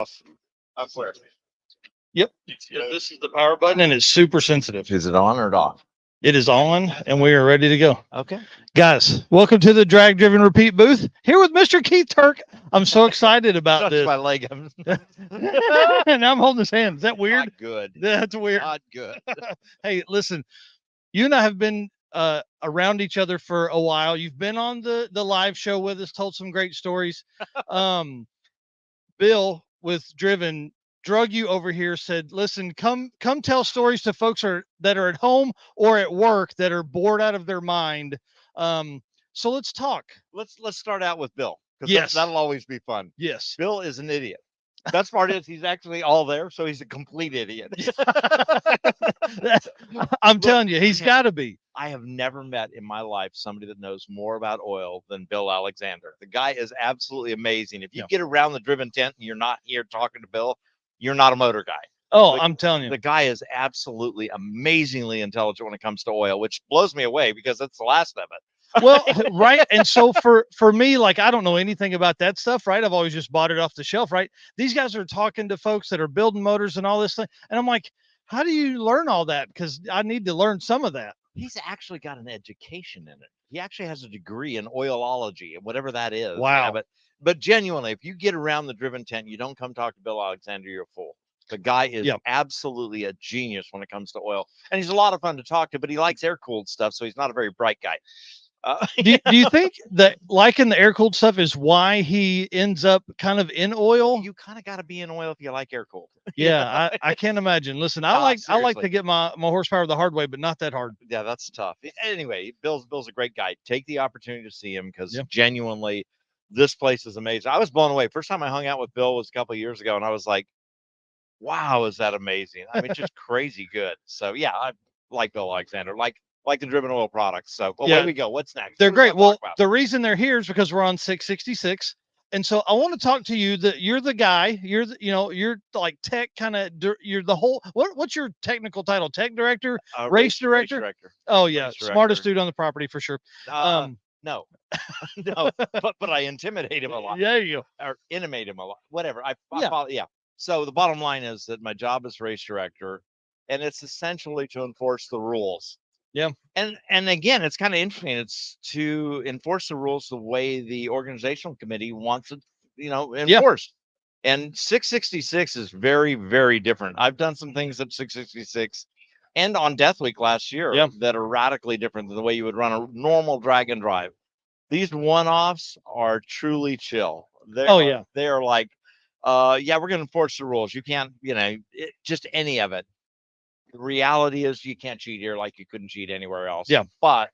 I swear. Yep. This is the power button, and it's super sensitive. Is it on or off? It is on, and we are ready to go. Okay. Guys, welcome to the Drag Driven Repeat booth. Here with Mr. Keith Turk. I'm so excited about Touch this. my leg. And I'm holding his hand. Is that weird? Not good. That's weird. Not good. Hey, listen, you and I have been around each other for a while. You've been on the live show with us, told some great stories. Bill with Driven drug you over here, said, listen, come tell stories to folks that are at home or at work that are bored out of their mind. So let's talk. Let's start out with Bill, because Yes. that'll always be fun. Yes. Bill is an idiot. Best part is he's actually all there, so he's a complete idiot. I'm telling you, he's got to be. I have never met in my life somebody that knows more about oil than Bill Alexander. The guy is absolutely amazing. If you get around the Driven tent and you're not here talking to Bill, you're not a motor guy. Oh, I'm telling you. The guy is absolutely amazingly intelligent when it comes to oil, which blows me away because that's the last of it. Well, right. And so for me, like, I don't know anything about that stuff, right? I've always just bought it off the shelf, right? These guys are talking to folks that are building motors and all this thing. And I'm like, how do you learn all that? Because I need to learn some of that. He's actually got an education in it. He actually has a degree in oilology and whatever that is. Wow. Yeah, but genuinely, if you get around the Driven tent, you don't come talk to Bill Alexander, you're a fool. The guy is absolutely a genius when it comes to oil. And he's a lot of fun to talk to, but he likes air-cooled stuff, so he's not a very bright guy. Do you think that liking the air-cooled stuff is why he ends up kind of in oil? You kind of got to be in oil if you like air-cooled. Yeah, I can't imagine. Listen, I like to get my horsepower the hard way, but not that hard. Yeah, that's tough. Anyway, Bill's a great guy. Take the opportunity to see him, because genuinely, this place is amazing. I was blown away. First time I hung out with Bill was a couple of years ago, and I was like, wow, is that amazing? I mean, just crazy good. So yeah, I like Bill Alexander, like the Driven oil products. So away we go. What's next? They're great. Well, the reason they're here is because we're on 666. And so I want to talk to you that you're the guy, you're like tech kind of, you're the whole, what's your technical title? Tech director, race director? Oh yeah. Smartest dude on the property for sure. No, no, but I intimidate him a lot. Yeah, you go. Or animate him a lot. Whatever. I follow, So the bottom line is that my job is race director, and it's essentially to enforce the rules. Yeah. And again, it's kind of interesting. It's to enforce the rules the way the organizational committee wants it, enforced. And 666 is very, very different. I've done some things at 666 and on Death Week last year that are radically different than the way you would run a normal drag and drive. These one-offs are truly chill. They are like, we're going to enforce the rules. You can't, just any of it. The reality is you can't cheat here like you couldn't cheat anywhere else. Yeah. But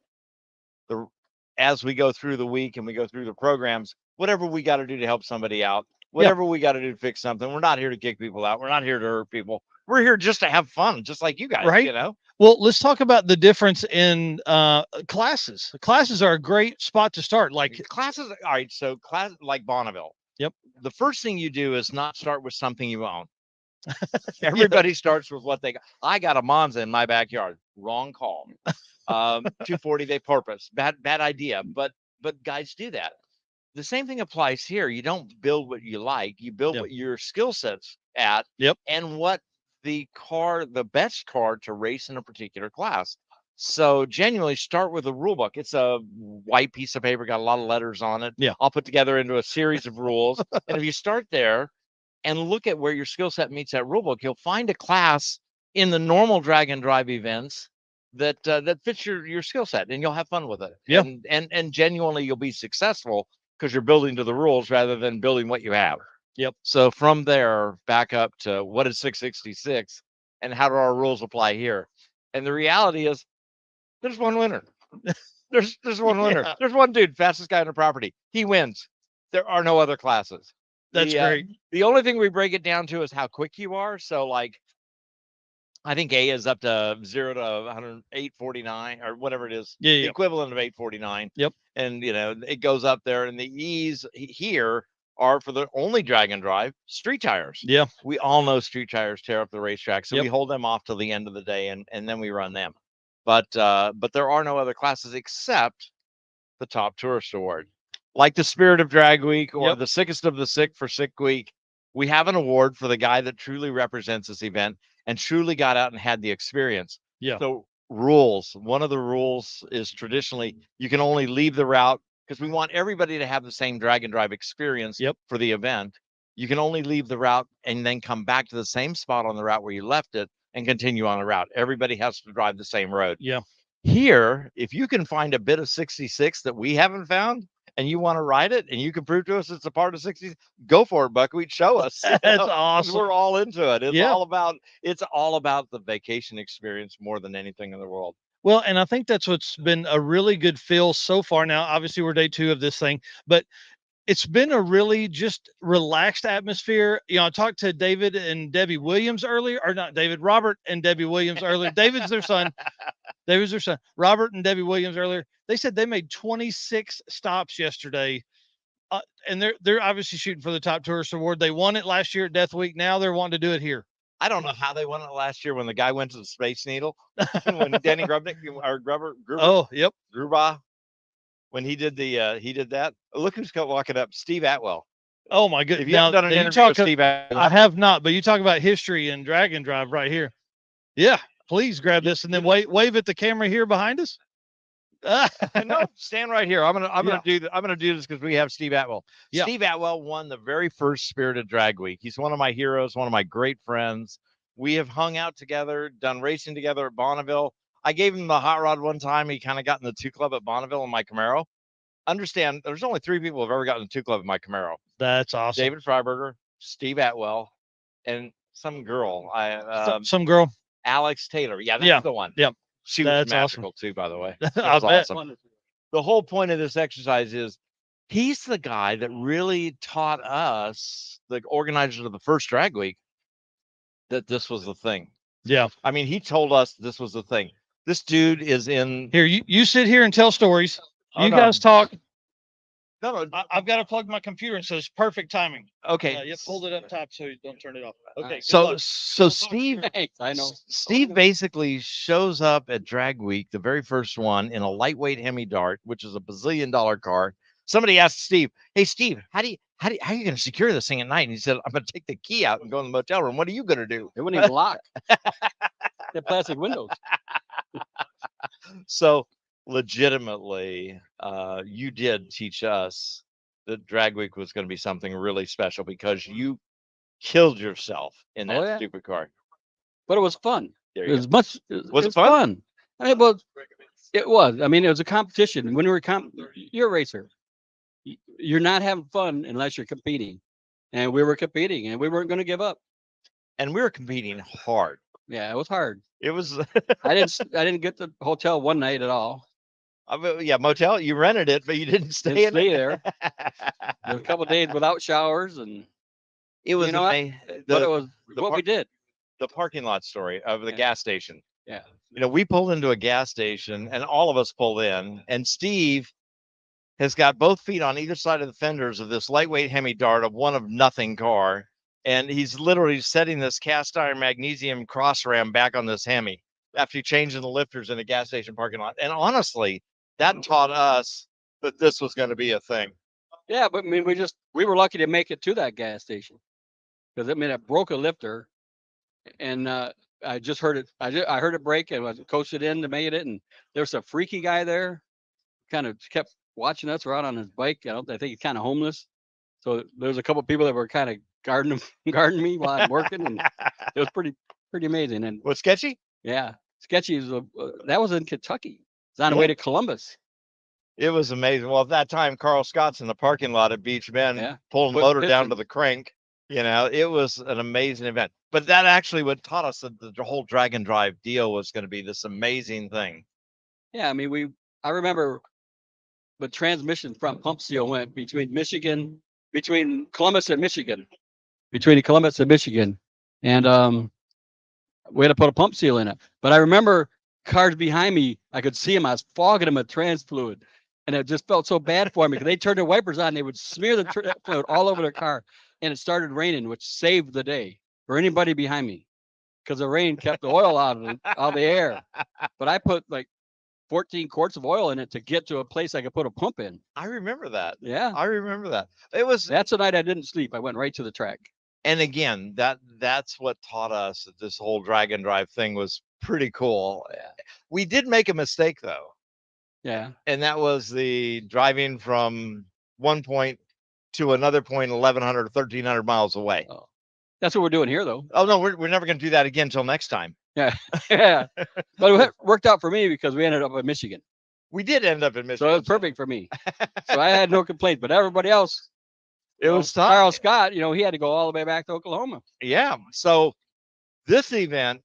as we go through the week and we go through the programs, whatever we got to do to help somebody out, whatever we got to do to fix something, we're not here to kick people out. We're not here to hurt people. We're here just to have fun, just like you guys, right? Well, let's talk about the difference in classes. Classes are a great spot to start. Like classes. All right. So class like Bonneville. Yep. The first thing you do is not start with something you own. Everybody starts with what they got. I got a Monza in my backyard. Wrong call. 240 they purpose. Bad idea. But guys do that. The same thing applies here. You don't build what you like. You build what your skill set's at. Yep. And what the best car to race in a particular class. So genuinely start with a rule book. It's a white piece of paper, got a lot of letters on it. Yeah. I'll put together into a series of rules. And if you start there and look at where your skill set meets that rule book, you'll find a class in the normal drag and drive events that fits your skill set, and you'll have fun with it. Yeah. And genuinely you'll be successful because you're building to the rules rather than building what you have. Yep. So from there, back up to what is 666 and how do our rules apply here? And the reality is there's one winner. There's one winner. There's one dude, fastest guy on the property. He wins. There are no other classes. That's great. The only thing we break it down to is how quick you are. So like, I think A is up to 0 to 849 or whatever it is. Yeah. The equivalent of 849. Yep. And it goes up there, and the E's here are for the only drag and drive street tires. Yeah. We all know street tires tear up the racetrack. So we hold them off till the end of the day and then we run them. But there are no other classes except the top tourist award, like the Spirit of Drag Week or the Sickest of the Sick for Sick Week. we have an award for the guy that truly represents this event and truly got out and had the experience. Yeah. So rules. One of the rules is traditionally you can only leave the route because we want everybody to have the same drag and drive experience for the event. You can only leave the route and then come back to the same spot on the route where you left it and continue on the route. Everybody has to drive the same road. Yeah. Here, if you can find a bit of 66 that we haven't found and you want to ride it and you can prove to us it's a part of 60, go for it, Buckwheat. Show us. That's awesome. We're all into it. It's all about the vacation experience more than anything in the world. Well, and I think that's what's been a really good feel so far. Now, obviously, we're day 2 of this thing, but it's been a really just relaxed atmosphere. You know, I talked to David and Debbie Williams earlier, or not David, Robert and Debbie Williams earlier. David's their son. David's their son. Robert and Debbie Williams earlier. They said they made 26 stops yesterday. And they're obviously shooting for the top tourist award. They won it last year at Death Week. Now they're wanting to do it here. I don't know how they won it last year when the guy went to the Space Needle. When Danny Grubnick or Gruber. Oh, yep. Gruba. When he did that. Look who's walking up. Steve Atwell. Oh my goodness. If you haven't done an interview with Steve Atwell. I have not, but you talk about history and drag and drive right here. Yeah. Please grab this and then wave at the camera here behind us. No, stand right here. I'm gonna do this because we have Steve Atwell. Yeah. Steve Atwell won the very first Spirited Drag Week. He's one of my heroes, one of my great friends. We have hung out together, done racing together at Bonneville. I gave him the hot rod one time. He kind of got in the 2 Club at Bonneville in my Camaro. Understand, there's only 3 people who have ever gotten in the 2 Club in my Camaro. That's awesome. David Freiberger, Steve Atwell, and some girl. Some girl. Alex Taylor. Yeah, that's the one. Yep. She was magical too, by the way. That's awesome. The whole point of this exercise is he's the guy that really taught us, the organizers of the first drag week, that this was the thing. Yeah. I mean, he told us this was the thing. This dude is in here. You sit here and tell stories. You guys talk. No, I've got to plug my computer, so it's perfect timing. Okay. You hold it up top so you don't turn it off. Okay. So Steve, I know. Steve basically shows up at Drag Week, the very first one, in a lightweight Hemi Dart, which is a bazillion-dollar car. Somebody asked Steve, "Hey Steve, how are you going to secure this thing at night?" And he said, "I'm going to take the key out and go in the motel room. What are you going to do?" It wouldn't even lock. The plastic windows. So legitimately, you did teach us that Drag Week was going to be something really special because you killed yourself in that stupid car. But it was fun. It was much. Was it fun? I mean, well, it was. I mean, it was a competition. When you're a racer. You're not having fun unless you're competing, and we were competing, and we weren't going to give up. And we were competing hard. Yeah, it was hard. It was. I didn't get the hotel one night at all. Motel. You rented it, but you didn't stay there. There was a couple of days without showers, and it was. But it was what we did. The parking lot story of the gas station. Yeah. We pulled into a gas station, and all of us pulled in, and Steve has got both feet on either side of the fenders of this lightweight Hemi Dart, of one of nothing car. And he's literally setting this cast iron magnesium cross ram back on this Hemi after changing the lifters in a gas station parking lot. And honestly, that taught us that this was going to be a thing. Yeah, but I mean, we were lucky to make it to that gas station because it broke a lifter, and I just heard it. I heard it break, and I coached it in to make it. And there's a freaky guy there, kind of kept watching us. We're out on his bike. I think he's kind of homeless. So there's a couple of people that were kind of guarding me while I'm working, and it was pretty amazing. And what's sketchy? Yeah, sketchy is that was in Kentucky. It's on the way to Columbus. It was amazing. Well, at that time, Carl Scott's in the parking lot at Beach Bend, pulling the motor down to the crank. It was an amazing event. But that actually what taught us that the whole drag and drive deal was going to be this amazing thing. Yeah, I mean, I remember the transmission front pump seal went between Columbus and Michigan, and we had to put a pump seal in it. But I remember cars behind me, I could see them. I was fogging them with trans fluid, and it just felt so bad for me because they turned their wipers on, they would smear the fluid all over their car, and it started raining, which saved the day for anybody behind me because the rain kept the oil out of the air. But I put like 14 quarts of oil in it to get to a place I could put a pump in. I remember that. Yeah. I remember that. That's the night I didn't sleep. I went right to the track. And again, that's what taught us that this whole drag and drive thing was pretty cool. We did make a mistake though, Yeah. and that was the driving from one point to another point 1,100 or 1,300 miles away. Oh, that's what we're doing here, though. Oh no, we're never going to do that again until next time. Yeah. Yeah. But it worked out for me because we ended up in Michigan. We did end up in Michigan, So it was perfect for me. So I had no complaints, but everybody else, It was tough. Carl Scott, he had to go all the way back to Oklahoma. Yeah. So this event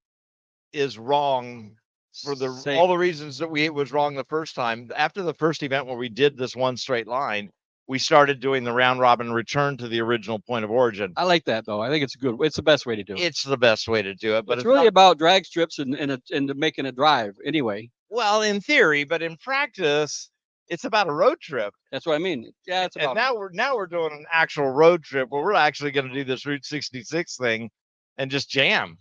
is wrong for all the reasons that it was wrong the first time. After the first event where we did this one straight line, we started doing the round robin return to the original point of origin. I like that though. I think it's the best way to do it. It's the best way to do it, but it's really about drag strips and making a drive anyway. Well, in theory, but in practice, it's about a road trip. That's what I mean. Yeah, it's about. And now we're doing an actual road trip where we're actually going to do this Route 66 thing and just jam.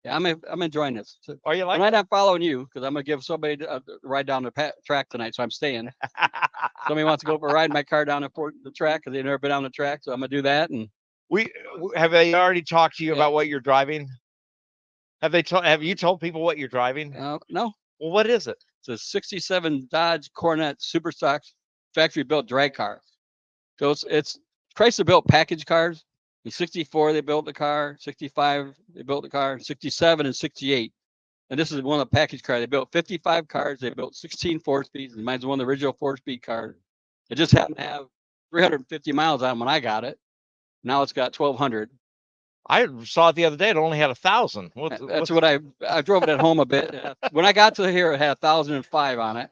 Yeah, I'm enjoying this. So, are you like? I'm not following you because I'm gonna give somebody a ride down the track tonight, so I'm staying. Somebody wants to go for a ride in my car down the track because they've never been on the track, so I'm gonna do that. And have they already talked to you about what you're driving? Have you told people what you're driving? No. Well, what is it? It's a '67 Dodge Coronet Superstock factory built drag car. So it's Chrysler built package cars. In '64 they built the car. '65 they built the car. '67 and '68. And this is one of the package cars. They built 55 cars. They built 16 4-speeds. And mine's one of the original 4-speed cars. It just happened to have 350 miles on when I got it. Now it's got 1,200. I saw it the other day. It only had 1,000. That's what I drove it at home a bit. When I got to here, it had 1,005 on it.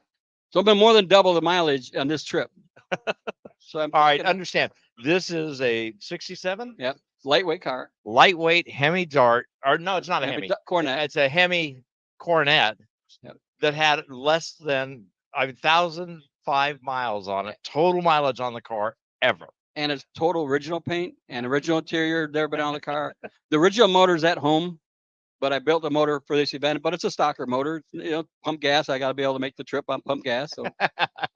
So I've been more than double the mileage on this trip. So all right, understand. This is a '67. Yep, lightweight car. Lightweight Hemi Dart, or no, it's not a Hemi. Coronet. It's a Hemi Coronet Yep. that had less than 1,005 miles on it. Total mileage on the car ever. And it's total original paint and original interior. Never been on the car. The original motor's at home, but I built the motor for this event. But it's a stocker motor. Pump gas. I got to be able to make the trip on pump gas. So,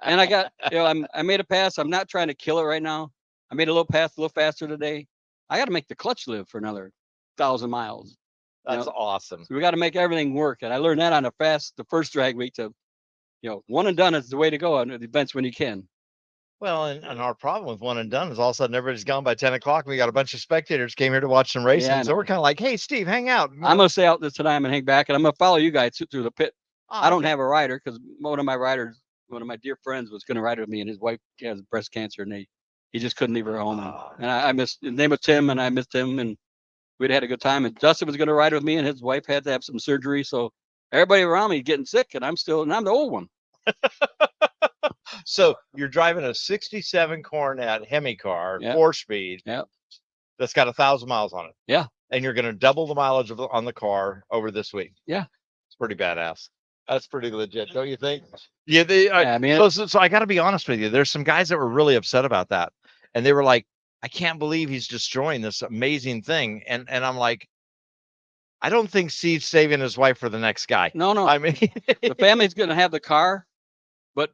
and I got, I made a pass. I'm not trying to kill it right now. I made a little pass, a little faster today. I got to make the clutch live for another 1,000 miles. That's awesome. So we got to make everything work. And I learned that on the first drag week to, one and done is the way to go on the events when you can. Well, and our problem with one and done is all of a sudden everybody's gone by 10 o'clock. We got a bunch of spectators came here to watch some racing. Yeah, so we're kind of like, hey, Steve, hang out. I'm going to stay out this tonight and hang back, and I'm going to follow you guys through the pit. Oh, I don't have a rider because one of my dear friends was going to ride with me, and his wife has breast cancer, and he just couldn't leave her home. And I missed, his name was Tim, and I missed him, and we'd had a good time. And Justin was going to ride with me, and his wife had to have some surgery. So everybody around me getting sick, and I'm the old one. So you're driving a '67 Coronet Hemi car, 4-speed. Yeah. That's got 1,000 miles on it. Yeah. And you're going to double the mileage on the car over this week. Yeah. It's pretty badass. That's pretty legit, don't you think? Yeah. I mean, so I got to be honest with you. There's some guys that were really upset about that, and they were like, "I can't believe he's destroying this amazing thing." And I'm like, I don't think Steve's saving his wife for the next guy. No. I mean, the family's going to have the car, but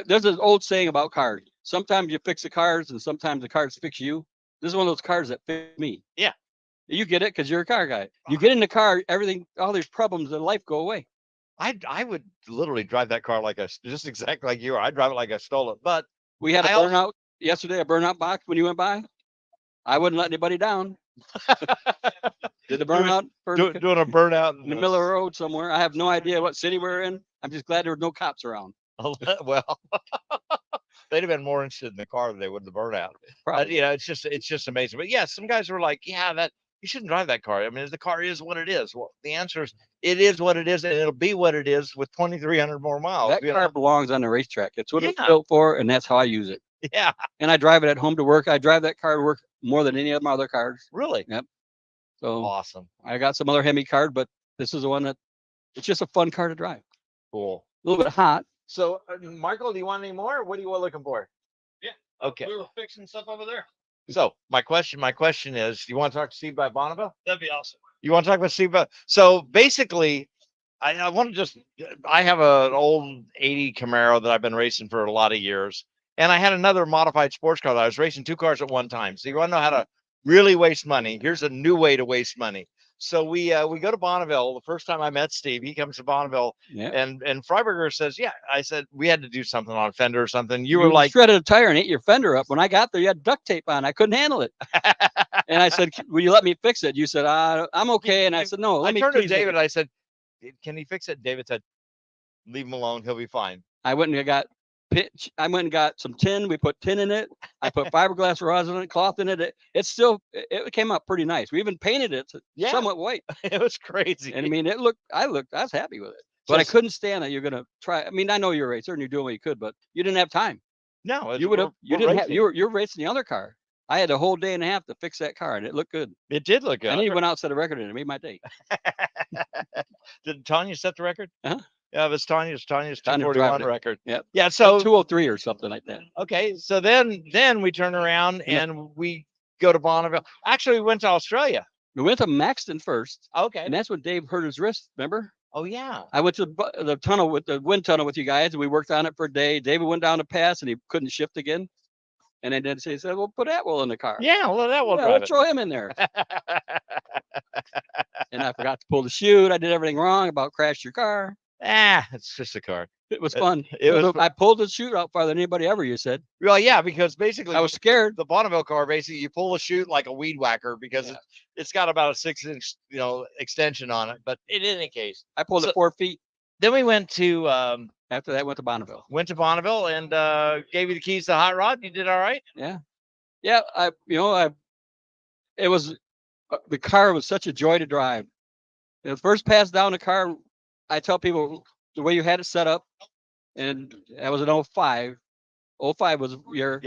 there's an old saying about cars. Sometimes you fix the cars and sometimes the cars fix you. This is one of those cars that fit me. Yeah. You get it because you're a car guy. You get in the car, all these problems in life go away. I would literally drive that car just exactly like you are. I'd drive it like I stole it. But we had a burnout yesterday, a burnout box when you went by. I wouldn't let anybody down. Did the burnout? Doing a burnout in the middle of the road somewhere. I have no idea what city we're in. I'm just glad there were no cops around. Well, they'd have been more interested in the car than they would the burnout. It's just amazing. But yeah, some guys were like, that you shouldn't drive that car. I mean, the car is what it is. Well, the answer is it is what it is, and it'll be what it is with 2,300 more miles. That car belongs on the racetrack. It's what it's built for, and that's how I use it. Yeah. And I drive it at home to work. I drive that car to work more than any of my other cars. Really? Yep. So awesome. I got some other Hemi cars, but this is the one it's just a fun car to drive. Cool. A little bit hot. So, Michael, do you want any more? What are you looking for? Yeah. Okay. We were fixing stuff over there. So my question is, do you want to talk to Steve about Bonneville? That'd be awesome. You want to talk about Steve? So basically, I have an old 80 Camaro that I've been racing for a lot of years. And I had another modified sports car that I was racing two cars at one time. So you want to know really waste money. Here's a new way to waste money. So we go to Bonneville. The first time I met Steve, he comes to Bonneville, Yeah. and Freiberger says, "Yeah." I said, "We had to do something on a fender or something." You were You like, shredded a tire and ate your fender up. When I got there, you had duct tape on. I couldn't handle it. And I said, "Will you let me fix it?" You said, "I'm okay." And I said, "No, I let me turned to please." David and I said, "Can he fix it?" David said, "Leave him alone. He'll be fine." I went and got pitch. I went and got some tin. We put tin in it. I put fiberglass rosin in it, cloth in it. It's still, it came out pretty nice. We even painted it to somewhat white. It was crazy. And I mean, I was happy with it. But I Just- couldn't stand that you're gonna try. I mean, I know you're a racer and you're doing what you could, but you didn't have time. No, You would have. You didn't have. You're racing the other car. I had a whole day and a half to fix that car, and it looked good. It did look good. And then you went out and set a record, and it made my day. Did Tanya set the record? Uh-huh. Yeah, it was Tanya's Tanya's 241 driving it. record. Yep. Yeah. So 203 or something like that. okay. So then we turn around Yeah. and we go to Bonneville. Actually, we went to Australia. We went to Maxton first, Okay. and that's when Dave hurt his wrist. Remember? Oh yeah. I went to the tunnel with the wind tunnel with you guys, and we worked on it for a day. David went down the pass, and he couldn't shift again. And then he said, "Well, put Atwell in the car." Yeah. Well, that will Yeah, drive let's throw him in there. And I forgot to pull the chute. I did everything wrong. About crashed your car. It's just a car. It was fun. It was. I pulled the chute out farther than anybody ever. You said. Well, yeah, because basically I was scared. the Bonneville car, basically you pull the chute like a weed whacker because it's got about a 6-inch, extension on it. But in any case, I pulled it 4 feet. then we went to After that, went to Bonneville. and gave you the keys to the hot rod. You did all right. Yeah. It was the car was such a joy to drive. The first pass down the car, I tell people the way you had it set up, and that was an 05. 05 was your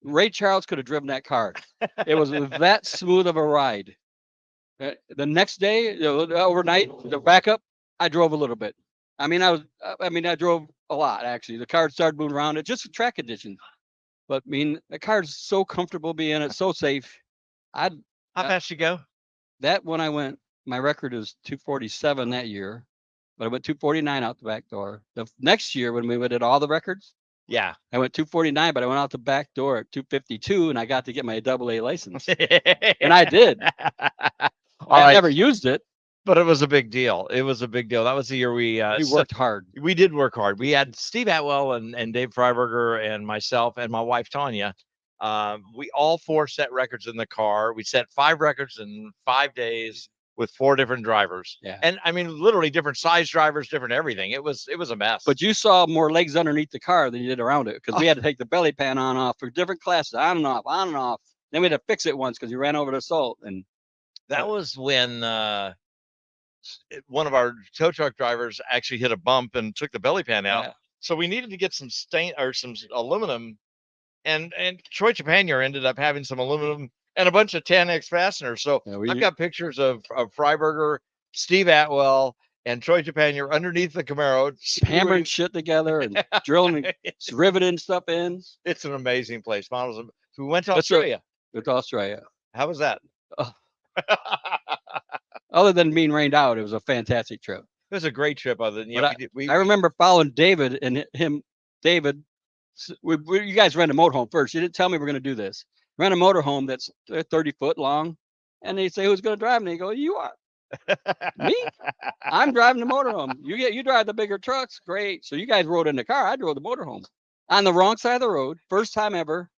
Ray Charles could have driven that car. It was that smooth of a ride. The next day, overnight, the backup, I drove a little bit. I drove a lot actually. The car started moving around. It just track conditions. But the car's so comfortable being in it, so safe. How fast you go? That when I went, my record is 247 that year, but I went 249 out the back door. The next year when we did all the records, I went 249, but I went out the back door at 252, and I got to get my AA license, and I did. I never used it, but it was a big deal. It was a big deal. That was the year we worked hard. We did work hard. We had Steve Atwell and Dave Freiberger and myself and my wife Tanya. We all 4 set records in the car. We set 5 records in 5 days with 4 different drivers. Yeah. And I mean, literally different size drivers, different everything. It was a mess. But you saw more legs underneath the car than you did around it, because we had to take the belly pan on off for different classes, on and off. Then we had to fix it once because you ran over the salt. And that was when one of our tow truck drivers actually hit a bump and took the belly pan out. Yeah. So we needed to get some stain or some aluminum, and Troy Chapanier ended up having some aluminum and a bunch of 10X fasteners. So I've got pictures of Freiberger, Steve Atwell, and Troy Chapanier underneath the Camaro, hammering shit together and drilling and riveting stuff in. It's an amazing place. So we went to Australia. With Australia. How was that? Other than being rained out, it was a fantastic trip. It was a great trip. Other than I remember following David and him. David, you guys rent a motorhome first. You didn't tell me we're going to do this. Rent a motorhome that's 30 foot long, and they say who's going to drive, and they go, "You are." Me? I'm driving the motorhome. You drive the bigger trucks. Great. So you guys rode in the car. I drove the motorhome on the wrong side of the road. First time ever.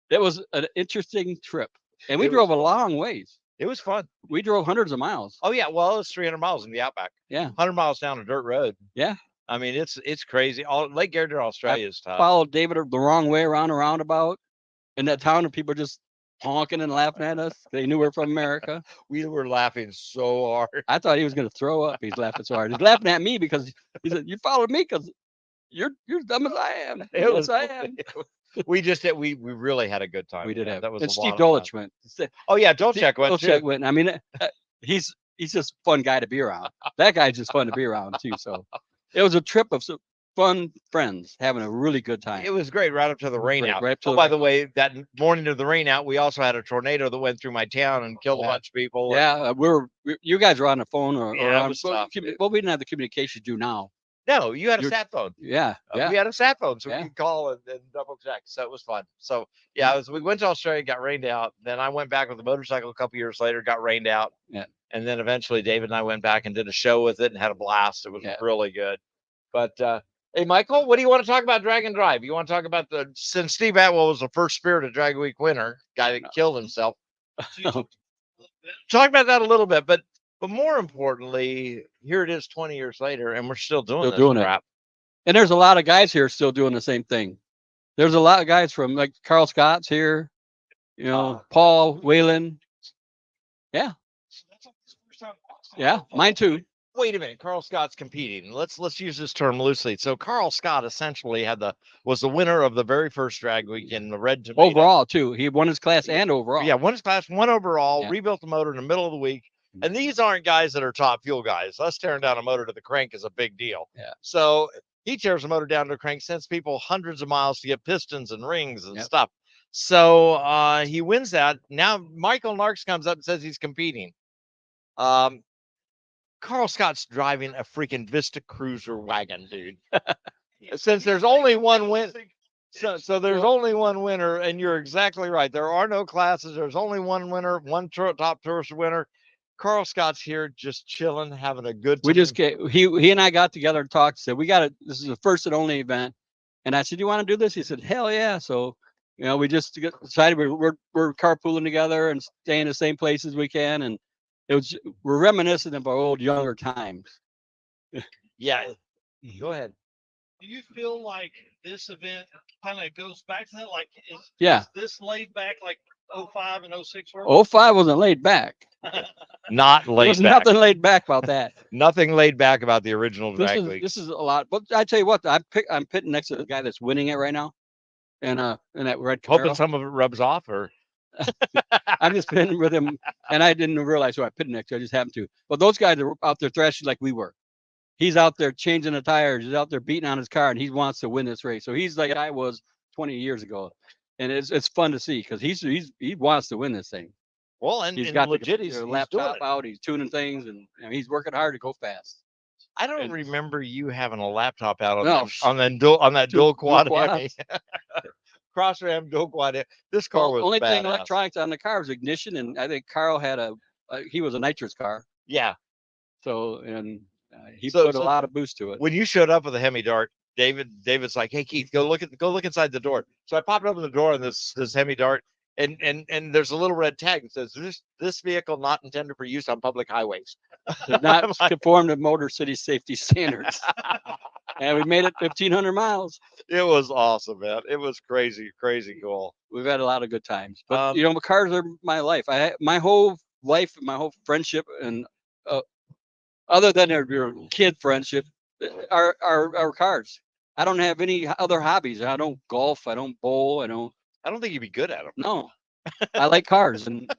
It was an interesting trip, and we drove a long ways. It was fun. We drove hundreds of miles. Oh yeah, well it was 300 miles in the outback. Yeah, 100 miles down a dirt road. Yeah, I mean it's crazy. All Lake Georgia, Australia is tough. Followed David the wrong way around a roundabout in that town, and people just honking and laughing at us. They knew we're from America. We were laughing so hard. I thought he was going to throw up. He's laughing so hard. He's laughing at me because he said, "You followed me because you're dumb as I am." I am. We really had a good time. We did have. That was and Steve Dolich went. Oh yeah, Dolchek went too. Dolchek went. I mean, he's just a fun guy to be around. That guy's just fun to be around too. So it was a trip of some fun friends having a really good time. It was great right up to the rain out. Right by the way, that morning of the rain out, we also had a tornado that went through my town and killed a bunch of people. Yeah, you guys were on the phone or on. Well, we didn't have the communication do now. No, you had a You're- sat phone. Yeah. Yeah. We had a sat phone, so Yeah. we could call and double check. So it was fun. So yeah, we went to Australia, got rained out. Then I went back with a motorcycle a couple years later, got rained out. Yeah. And then eventually David and I went back and did a show with it and had a blast. It was really good. But hey, Michael, what do you want to talk about Drag and Drive? You want to talk about since Steve Atwell was the first Spirited Drag Week winner, guy that killed himself. Talk about that a little bit, but more importantly, here it is 20 years later, and we're still doing this crap. And there's a lot of guys here still doing the same thing. There's a lot of guys from like Carl Scott's here, you know, Paul Whalen. Yeah. Yeah, mine too. Wait a minute, Carl Scott's competing. Let's use this term loosely. So Carl Scott essentially was the winner of the very first drag week in the Red Tomato. Overall too. He won his class and overall. Yeah, won his class, won overall, rebuilt the motor in the middle of the week. And these aren't guys that are top fuel guys. Us tearing down a motor to the crank is a big deal. Yeah. So he tears the motor down to the crank, sends people hundreds of miles to get pistons and rings and stuff. So he wins that. Now Michael Narks comes up and says he's competing. Carl Scott's driving a freaking Vista Cruiser wagon, dude. Since there's only one win, so there's only one winner, and you're exactly right. There are no classes. There's only one winner, one top tourist winner. Carl Scott's here, just chilling, having a good time. We just he and I got together and talked. Said we got it. This is the first and only event, and I said, "Do you want to do this?" He said, "Hell yeah!" So you know, we just decided we're carpooling together and staying in the same places we can, and we're reminiscent of our old younger times. Yeah. Go ahead. Do you feel like this event kind of goes back to that? Like, is this laid back like 05 and 06 were? 05 wasn't laid back. Not laid There's back. nothing laid back about that. Nothing laid back about the original drag week. This is a lot. But I tell you what, I'm pitting next to the guy that's winning it right now. And in that red Camaro. Hoping some of it rubs off, or I'm just pitting with him, and I didn't realize who I pitted next to. I just happened to. But those guys are out there thrashing like we were. He's out there changing the tires. He's out there beating on his car, and he wants to win this race. So he's like I was 20 years ago, and it's fun to see because he wants to win this thing. Well, and he's got legit, he's laptop out. He's tuning things, and he's working hard to go fast. I don't remember you having a laptop out on that dual quad Hemi. Cross ram dual quad. This car was only badass. thing electronics on the car was ignition, and I think Carl had he was a nitrous car. Yeah. So he put a lot of boost to it. When you showed up with a Hemi Dart, David's like, "Hey Keith, go look inside the door." So I popped open the door on this Hemi Dart, and there's a little red tag that says this vehicle not intended for use on public highways. Does not conform to Motor City safety standards. And we made it 1,500 miles. It was awesome, man. It was crazy cool. We've had a lot of good times. But you know, cars are my life. My whole life, my whole friendship, and other than your kid friendship, are cars. I don't have any other hobbies. I don't golf. I don't bowl. I don't think you'd be good at them. No, I like cars, and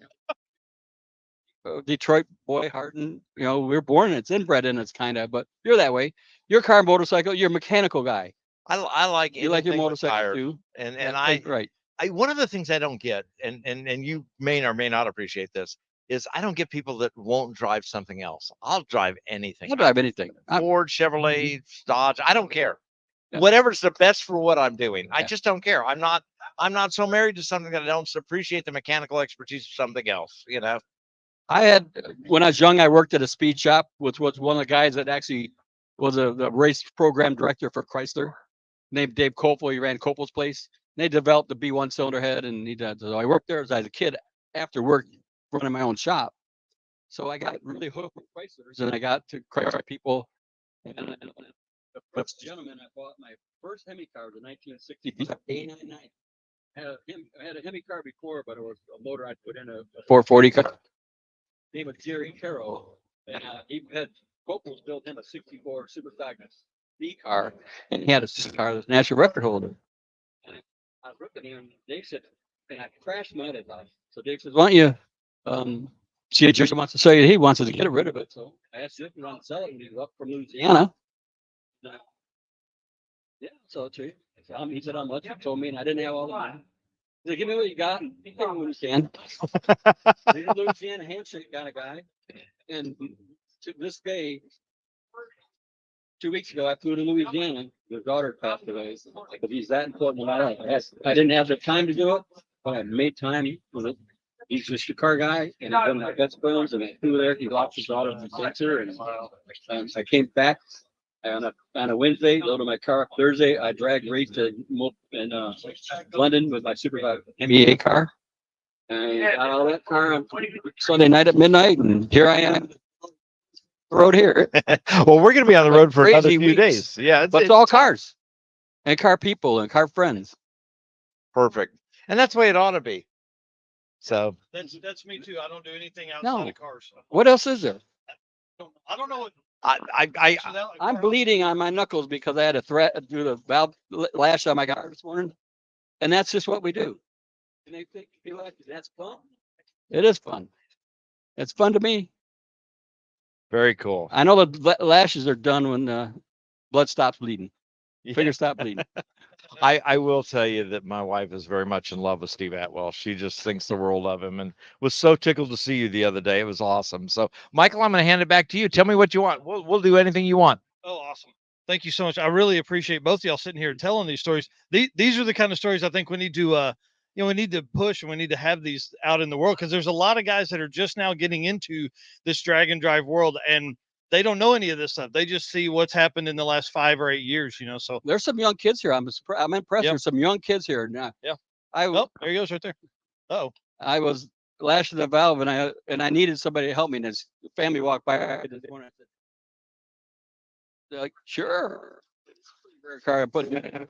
Detroit boy, Harton. You know, we're born. It's inbred in us, kind of. But you're that way. You're a car, motorcycle. You're a mechanical guy. I like you like your motorcycle too, and right. One of the things I don't get, and you may or may not appreciate this, is I don't get people that won't drive something else. I'll drive anything. I'll drive anything. Ford, Chevrolet, Dodge. I don't care. Yeah. Whatever's the best for what I'm doing. Yeah. I just don't care. I'm not so married to something that I don't appreciate the mechanical expertise of something else. You know. When I was young, I worked at a speed shop, which was one of the guys that actually was the race program director for Chrysler, named Dave Copel. He ran Copel's place. And they developed the B1 cylinder head, and so I worked there as a kid after work, running my own shop. So I got really hooked with Chryslers, and I got to Chrysler people. And the gentleman, I bought my first Hemi car in 1960. I had a Hemi car before, but it was a motor I put in a 440 car. Name was Jerry Carroll, and he had Copel's built him a 64 Superstock B car, and he had a car that's national record holder. And I was looking at him, Dave said, and I crashed my advice. So Dave says, "Why don't you see if Jason wants to sell you?" He wants to get rid of it. So I asked him if he wanted to sell it, and he was up from Louisiana. Yeah, so it's he said, "How much?" He told me, and I didn't have all the money. He said, "Give me what you got." And he gave me what he can. He's a Louisiana handshake kind of guy, and to this day, 2 weeks ago, I flew to Louisiana. His daughter passed away. But he's that important to my life. I didn't have the time to do it, but I made time for it. He's just a car guy, and one of my best friends. And I flew there. He lost his daughter from cancer, and I came back on a Wednesday. Go to my car. Thursday, I dragged Ray to in London with my supervisor MEA car. And I got all that car on Sunday night at midnight, and here I am. Road here. Well, we're going to be on the road for another Crazy few weeks. days. Yeah, But it's all cars and car people and car friends. perfect, and that's the way it ought to be. So That's me too. I don't do anything outside No. of cars. What else is there? I don't know what. I'm bleeding on my knuckles because I had a threat do the valve lash on my car this morning, and that's just what we do. And they think feel like that's fun. It is fun. It's fun to me. very cool. I know the lashes are done when blood stops bleeding. Yeah. Fingers stop bleeding. I will tell you that my wife is very much in love with Steve Atwell. She just thinks the world of him and was so tickled to see you the other day. It was awesome. So, Michael, I'm going to hand it back to you. Tell me what you want. We'll do anything you want. Oh, awesome. Thank you so much. I really appreciate both of y'all sitting here and telling these stories. These are the kind of stories I think we need to, we need to push, and we need to have these out in the world, because there's a lot of guys that are just now getting into this drag and drive world, and they don't know any of this stuff. They just see what's happened in the last 5 or 8 years, So There's some young kids here. I'm impressed. Yep. There's some young kids here now. Yeah. Oh, there he goes right there. Oh, I was lashing the valve, and I needed somebody to help me. And his family walked by. This morning. I said, they're like, sure. Car, I put it.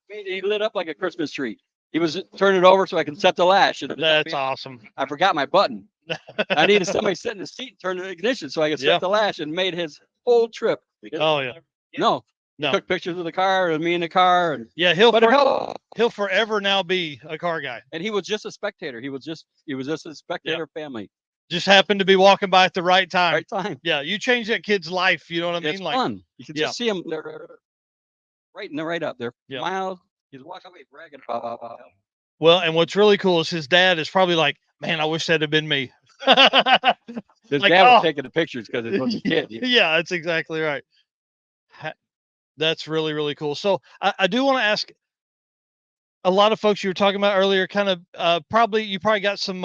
He lit up like a Christmas tree. He was turning it over so I can set the lash. And that's awesome. I forgot my button. I needed somebody sit in the seat and turn the ignition so I could set the lash, and made his whole trip. Oh yeah. No. No. Took pictures of the car and me in the car, and Yeah, he'll forever now be a car guy. and he was just a spectator. He was just a spectator family. Just happened to be walking by at the right time. Right time. Yeah, you changed that kid's life. You know what I mean? It's fun. You can Yeah. just see him right up there. Yeah. Miles. He's walking away bragging about. Well, and what's really cool is his dad is probably like, man, I wish that had been me. His Like, dad was oh. taking the pictures because it was a kid. Yeah, that's exactly right. That's really, really cool. So I do want to ask a lot of folks you were talking about earlier, kind of you probably got some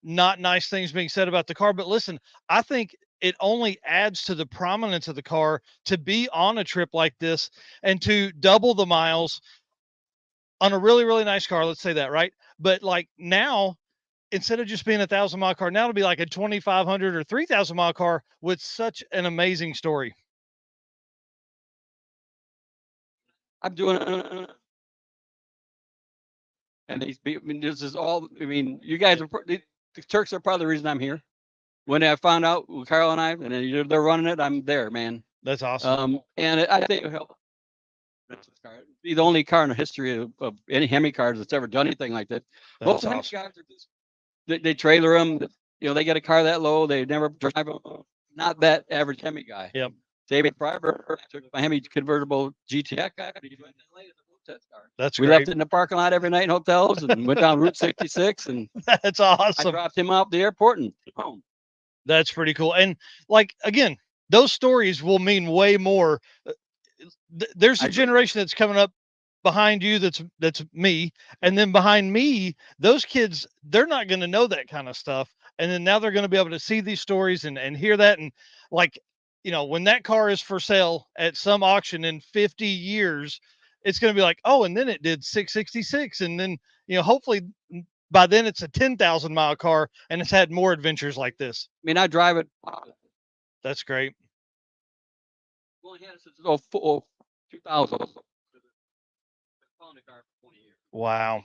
not nice things being said about the car, but listen, I think it only adds to the prominence of the car to be on a trip like this and to double the miles on a really, really nice car. Let's say that, right? But like now, instead of just being 1,000-mile car, now it'll be like a 2,500 or 3,000-mile car with such an amazing story. I'm doing it. And this is all. I mean, you guys are the Turks are probably the reason I'm here. When I found out Carl and I, and they're running it, I'm there, man. That's awesome. And I think it'll help. Be the only car in the history of any Hemi cars that's ever done anything like that. Most Hemi guys are just they trailer them. They get a car that low, they never drive them. Not that average Hemi guy. Yep. David Priber took my Hemi convertible GTX guy. That's we great. left it in the parking lot every night in hotels and went down Route 66, and that's awesome. I dropped him off the airport and home. That's pretty cool. And like again, those stories will mean way more. There's a generation that's coming up behind you that's me, and then behind me, those kids, they're not going to know that kind of stuff, and then now they're going to be able to see these stories and hear that, and like when that car is for sale at some auction in 50 years, it's going to be like, oh, and then it did 666, and then hopefully by then it's a 10,000-mile car and it's had more adventures like this. I mean, I drive it. That's great. Only had it since 2000. Wow.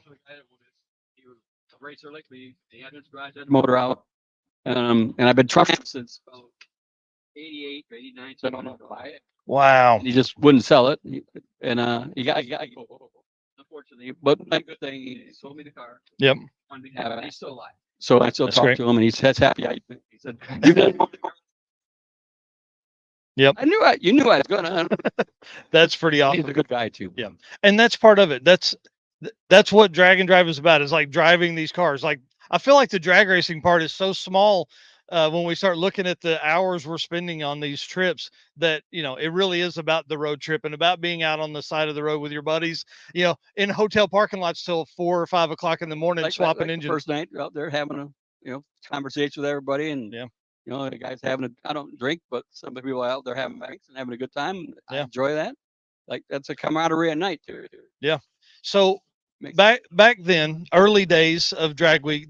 He was a racer like me. He had his garage, had the motor out. And I've been trying since about 88, 89, so I don't know why. Wow. He just wouldn't sell it. He got unfortunately, but a good thing, he sold me the car. Yep. He's still alive. So I still talk to him, and he's happy. He said, Yep. You knew I was gonna. That's pretty awesome. He's a good guy too. Yeah. And that's part of it. That's what drag and drive is about. Is like driving these cars. Like I feel like the drag racing part is so small when we start looking at the hours we're spending on these trips, that, it really is about the road trip and about being out on the side of the road with your buddies, in hotel parking lots till 4 or 5 o'clock in the morning, swapping the engines. first night out there having a conversation with everybody, and Yeah. The guys I don't drink, but some of the people out there having drinks and having a good time. I Yeah. enjoy that. Like, that's a camaraderie at night too. Yeah. So Makes back then, early days of Drag Week,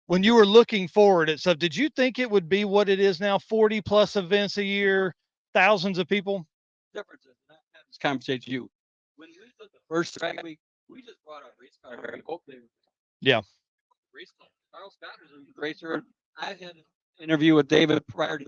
when you were looking forward at stuff, did you think it would be what it is now, 40 plus events a year, thousands of people? differences. And I've had this conversation with you. When we did the first Drag Week, we just brought our race car here and hoped they would Yeah. race car. Carl Scott is a racer. I had an interview with David prior to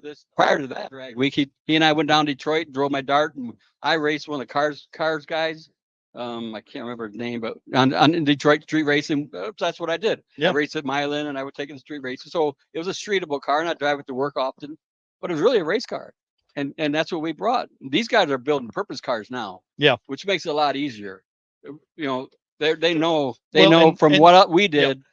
that Drag Week. He and I went down to Detroit and drove my dart, and I raced one of the cars guys. I can't remember his name, but on Detroit street racing, that's what I did. Yeah. I raced at Milan, and I would take it to street racing. So it was a streetable car, and I drive it to work often, but it was really a race car. And that's what we brought. These guys are building purpose cars now. Yeah. Which makes it a lot easier. They know Well, from and- what we did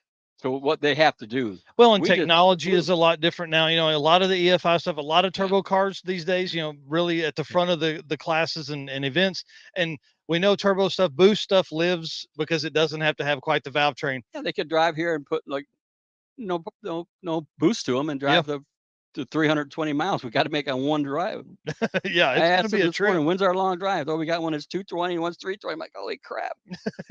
to what they have to do. Well, and We just technology flew. is a lot different now. A lot of the EFI stuff, a lot of turbo cars these days, really at the front of the classes and events. And we know turbo stuff, boost stuff lives because it doesn't have to have quite the valve train. Yeah, they could drive here and put like no boost to them and drive to 320 miles. We got to make on one drive. Yeah, I it's asked going to be them a this trip. morning, when's our long drive? Oh, we got one that's 220, one's 320. I'm like, holy crap.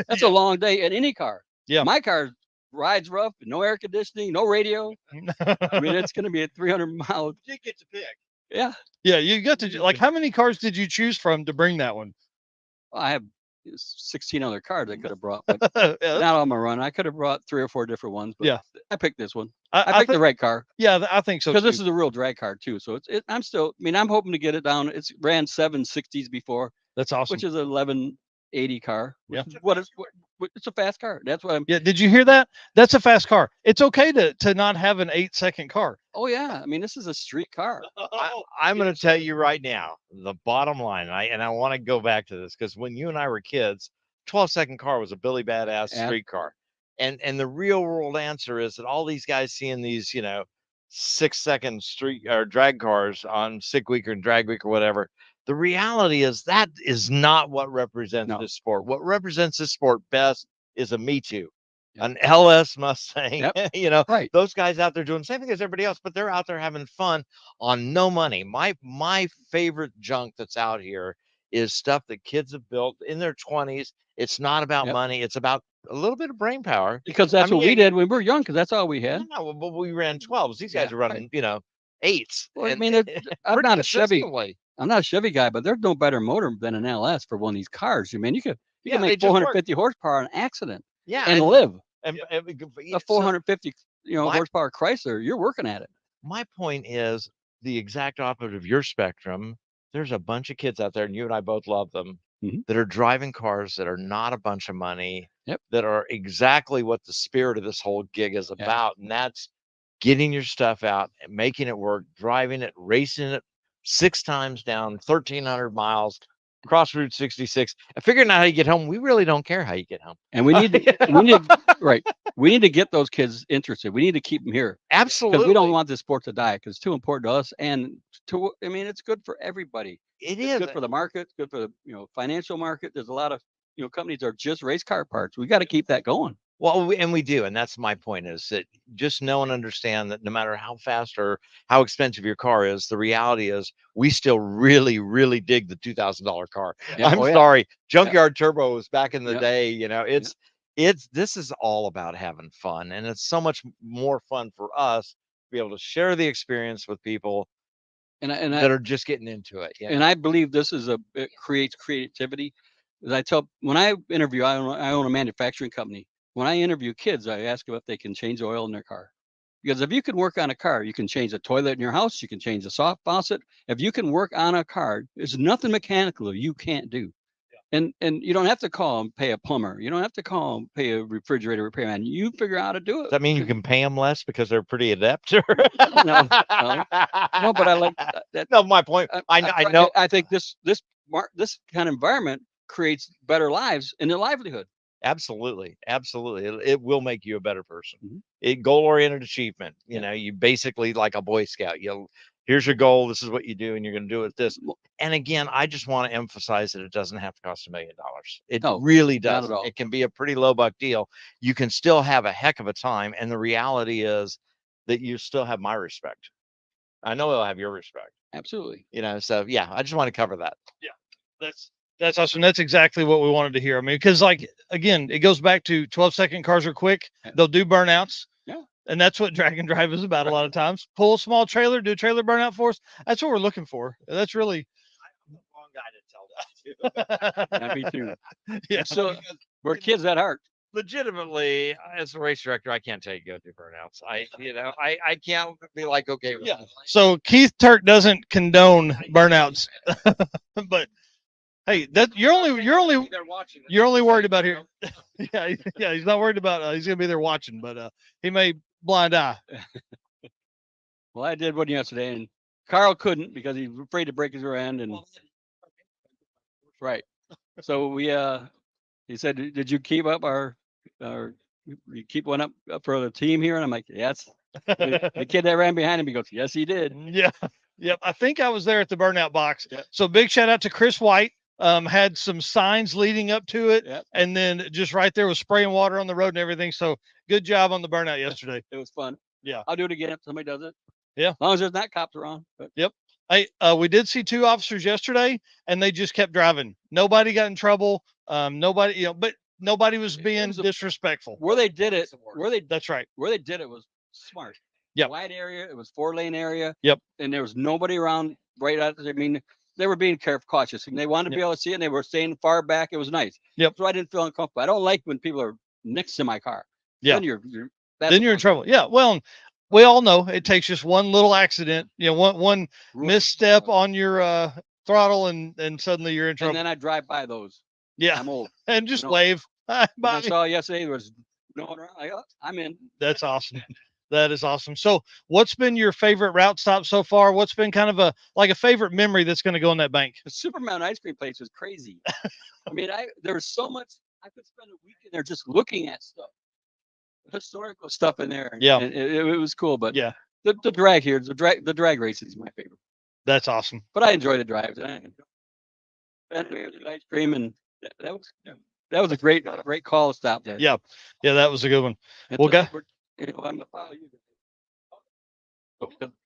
That's a long day in any car. Yeah. My car rides rough, no air conditioning, no radio. I mean, it's going to be a 300-mile. You get to pick. Yeah. Yeah, you got to, like, how many cars did you choose from to bring that one? I have 16 other cars I could have brought, but Yeah, not on my run. I could have brought 3 or 4 different ones, but Yeah. I picked this one. I I picked the think, right car yeah, I think so. because this too. is a real drag car too. So I'm hoping to get it down. It's ran 760s before, That's awesome. which is an 1180 car. Yeah. It's a fast car. That's what I'm. Yeah, did you hear that? That's a fast car. It's okay to not have an 8-second car. Oh yeah. I mean, this is a street car. I'm going to tell you right now, the bottom line, I want to go back to this because when you and I were kids, 12-second car was a Billy Badass Yeah. street car. And the real world answer is that all these guys seeing these, 6-second street or drag cars on Sick Week or Drag Week or whatever. The reality is that is not what represents No. this sport. What represents this sport best is a Me Too, Yep. an LS Mustang, Yep. Right. those guys out there doing the same thing as everybody else, but they're out there having fun on no money. My favorite junk that's out here is stuff that kids have built in their 20s. It's not about Yep. money. It's about a little bit of brain power. Because that's I what mean, we did when we were young. Because that's all we had. No, but we ran 12s. These guys Yeah, are running, 8s. Well, I and- mean, I'm pretty not a Chevy. consistently. I'm not a Chevy guy, but there's no better motor than an LS for one of these cars. I mean, you can Yeah, they make just work. 450 horsepower on accident Yeah, and live. a A 450 my- horsepower Chrysler, you're working at it. My point is the exact opposite of your spectrum. There's a bunch of kids out there, and you and I both love them, Mhm. that are driving cars that are not a bunch of money, Yep. that are exactly what the spirit of this whole gig is Yeah. about. And that's getting your stuff out and making it work, driving it, racing it 6 times down 1,300 miles, cross Route 66, and figuring out how you get home. We really don't care how you get home. And we need right. We need to get those kids interested. We need to keep them here Absolutely. because we don't want this sport to die because it's too important to us. And it's good for everybody. It It's is. good for the market. It's good for the financial market. There's a lot of companies that are just race car parts. We got to keep that going. Well, we do, and that's my point, is that just know and understand that no matter how fast or how expensive your car is, the reality is we still really, really dig the $2,000 car. Yeah. I'm Oh, yeah. sorry, junkyard turbos back in the Yeah. day. This is all about having fun, and it's so much more fun for us to be able to share the experience with people And that are just getting into it. And I believe it creates creativity. As I tell, when I interview, I own a manufacturing company. When I interview kids, I ask them if they can change oil in their car. Because if you can work on a car, you can change the toilet in your house, you can change the soft faucet. If you can work on a car, there's nothing mechanical you can't do. And you don't have to call and pay a plumber. You don't have to call and pay a refrigerator repairman. You figure out how to do it. Does that mean you can pay them less because they're pretty adept? No, but I like that. No, my point. I know. I think this kind of environment creates better lives and a livelihood. Absolutely. Absolutely. It will make you a better person. Mhm. Goal-oriented achievement. You Yeah. know, you basically like a Boy Scout. Here's your goal. This is what you do, and you're going to do it with this. And again, I just want to emphasize that it doesn't have to cost $1 million. It No, really not at doesn't. all. It can be a pretty low buck deal. You can still have a heck of a time. And the reality is that you still have my respect. I know I'll have your respect. Absolutely. You know, so yeah, I just want to cover that. That's awesome. That's exactly what we wanted to hear. I mean, because like again, it goes back to 12-second cars are quick. Yeah. They'll do burnouts. Yeah. And that's what drag and drive is about a lot of times. Pull a small trailer, do a trailer burnout for us. That's what we're looking for. That's really I'm the wrong guy to tell that to. Yeah, me too. yeah. So we're kids at heart. Legitimately, as a race director, I can't tell you go do burnouts. I can't be like, okay, Yeah. So Keith Turk doesn't condone burnouts, but hey, that you're only worried about here. Yeah, he's not worried about. He's gonna be there watching, but he may blind eye. Well, I did one yesterday, and Carl couldn't because he was afraid to break his rear end. And right, so he said, "Did you keep up you keep one up for the team here?" And I'm like, "Yes." The kid that ran behind him, he goes, "Yes, he did." Yeah. Yep. I think I was there at the burnout box. Yep. So big shout out to Chris White. Had some signs leading up to it, Yep. and then just right there was spraying water on the road and everything. So good job on the burnout yesterday. It was fun. Yeah. I'll do it again if somebody does it. Yeah. As long as there's not cops around. But Hey, we did see 2 officers yesterday, and they just kept driving. Nobody got in trouble. Nobody, but nobody was being disrespectful. where they did it, That's right. where they did it was smart. Yep. Wide area. It was 4-lane area. Yep. And there was nobody around right out. I mean, they were being careful, cautious, and they wanted to be able to see it. And they were staying far back. It was nice. Yep. So I didn't feel uncomfortable. I don't like when people are next to my car. Yeah. Then you're Then you're in trouble. Yeah. Well, we all know it takes just one little accident, one misstep on your throttle, and suddenly you're in trouble. And then I drive by those. Yeah. I'm old. And just You know, wave. Hi, When I bye. saw yesterday there was no one around. I'm in. That's awesome. That is awesome. So, what's been your favorite route stop so far? What's been kind of a favorite memory that's going to go in that bank? The Superman ice cream place was crazy. I mean, there was so much. I could spend a week in there just looking at stuff, historical stuff in there. Yeah. And it was cool. But Yeah, the drag here, the drag race is my favorite. that's awesome. But I enjoy the drives. And we had the ice cream, and that was a great call to stop there. Yeah, that was a good one. It's Well, guy, I'm gonna follow you.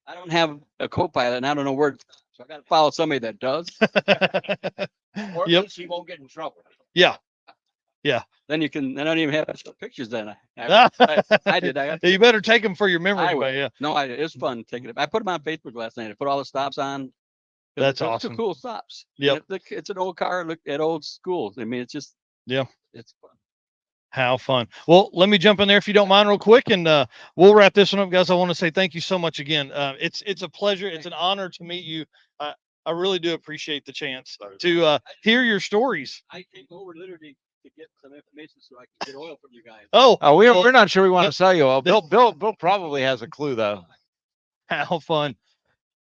I don't have a co-pilot, and I don't know where, so I got to follow somebody that does. Or at Yep. least you won't get in trouble. Yeah. Then you can. I don't even have extra pictures. Then I did. You better take them for your memory. I will. But yeah, No, it was fun taking it. I put them on Facebook last night. I put all the stops on. That's They're awesome. Cool stops. Yep. It's an old car. Look at old schools. I mean, it's just. Yeah. It's fun. How fun. Well, let me jump in there if you don't mind real quick, and we'll wrap this one up, guys. I want to say thank you so much again. It's a pleasure. It's an honor to meet you. I really do appreciate the chance to hear your stories. I came over literally to get some information so I can get oil from you guys. Oh, We're not sure we want to sell you all. Bill probably has a clue though. how fun.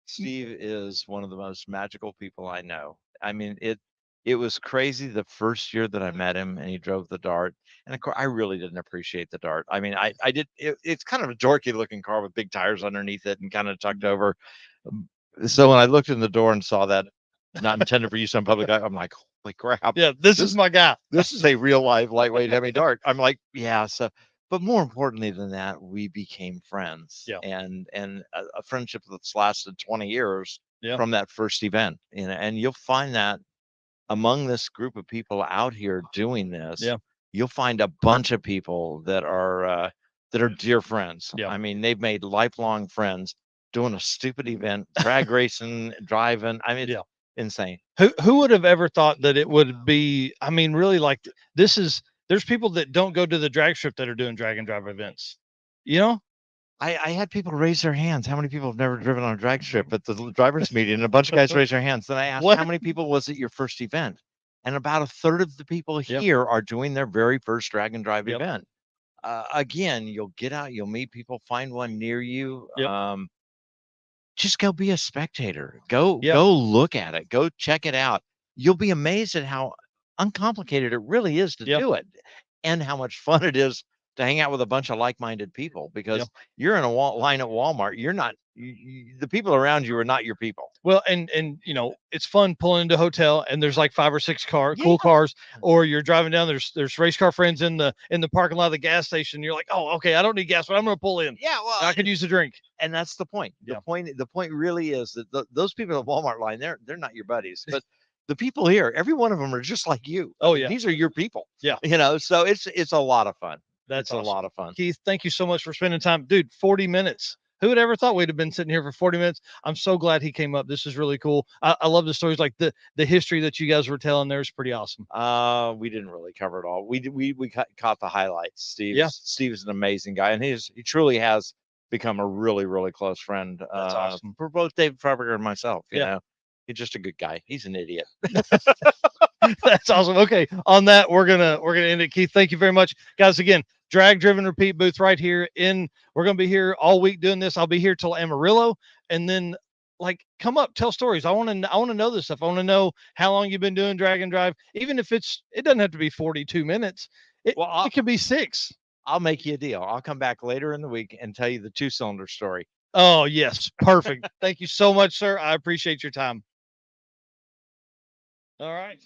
Steve is one of the most magical people I know. I mean, it was crazy the first year that I met him and he drove the Dart. And of course, I really didn't appreciate the Dart. I mean, I did. It's kind of a dorky looking car with big tires underneath it and kind of tucked over. So when I looked in the door and saw that not intended for use on public, I'm like, holy crap. Yeah, this is my guy. This is a real life lightweight heavy Dart. I'm like, yeah. So, but more importantly than that, we became friends. Yeah. And a friendship that's lasted 20 years Yeah. from that first event. And you'll find that among this group of people out here doing this, Yeah. you'll find a bunch of people that are dear friends. Yeah. I mean, they've made lifelong friends doing a stupid event, drag racing, driving. I mean, Yeah. insane. Who would have ever thought that it would be? I mean, really, like there's people that don't go to the drag strip that are doing drag and drive events. You know? I had people raise their hands. How many people have never driven on a drag strip at the drivers meeting? And a bunch of guys raised their hands. Then I asked, What? how many people was at your first event? And about a third of the people Yep. here are doing their very first drag and drive Yep. event. Again, you'll get out, you'll meet people, find one near you. Yep. Just go be a spectator. Go Yeah. look at it. Go check it out. You'll be amazed at how uncomplicated it really is to Yep. do it. and how much fun it is to hang out with a bunch of like-minded people, because Yep. you're in a line at Walmart. You're not, the people around you are not your people. Well, and you know, it's fun pulling into a hotel and there's like 5 or 6 cool Yeah. cars, or you're driving down, there's race car friends in the parking lot of the gas station. You're like, oh, okay, I don't need gas, but I'm gonna pull in. Yeah, well, I could use a drink. and that's the point. Yeah. The point really is that those people at the Walmart line, they're not your buddies, but the people here, every one of them are just like you. Oh, yeah. These are your people. Yeah. You know, so it's a lot of fun. That's It's a lot of fun. Keith, thank you so much for spending time. Dude, 40 minutes. Who would ever thought we'd have been sitting here for 40 minutes? I'm so glad he came up. This is really cool. I love the stories, like the history that you guys were telling there is pretty awesome. We didn't really cover it all. We caught the highlights. Yeah. Steve's an amazing guy, and he truly has become a really, really close friend. That's awesome. For both Dave Farber and myself. You Yeah. know, he's just a good guy. He's an idiot. That's awesome. Okay, on that, we're gonna end it. Keith, thank you very much, guys. Again, Drag Driven Repeat booth right here we're gonna be here all week doing this. I'll be here till Amarillo, and then like come up, tell stories. I want to know this stuff. I want to know how long you've been doing drag and drive, even if it doesn't have to be 42 minutes. It could be 6. I'll make you a deal. I'll come back later in the week and tell you the 2-cylinder story. Oh yes, perfect. Thank you so much, sir. I appreciate your time. All right.